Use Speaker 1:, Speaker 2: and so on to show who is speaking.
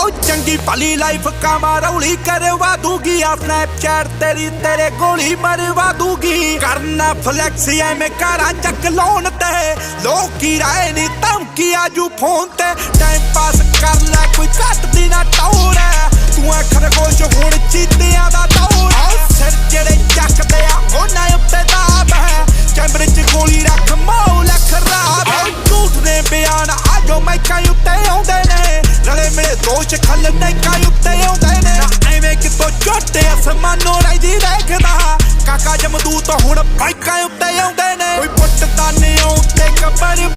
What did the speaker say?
Speaker 1: चंगी भली लाइफ कामा रौली करवा दूगी आ स्नैपचैट तेरी तेरे गोली मरवा दूगी करना फ्लैक्स एवें करा चक लौन ते लोग की राय नी धमकी आजू फोन ते टाइम पास कर लै कोई घट दी ना टौर है तू खरगोश हुण चीतियां दा दौर है सिर जेड़े चकदे आ उन्हां उत्ते दाब है कैमरे च गोली रख मौल खराब है झूठ दे बयान आजो मैकां उत्ते आउंदे ने रले मेरे दोष खल नैकां उत्ते आउंदे ने एवें कितों झोटे आसमानों राई दी देखदा काका जमदूत हुण बाइकां उत्ते आउंदे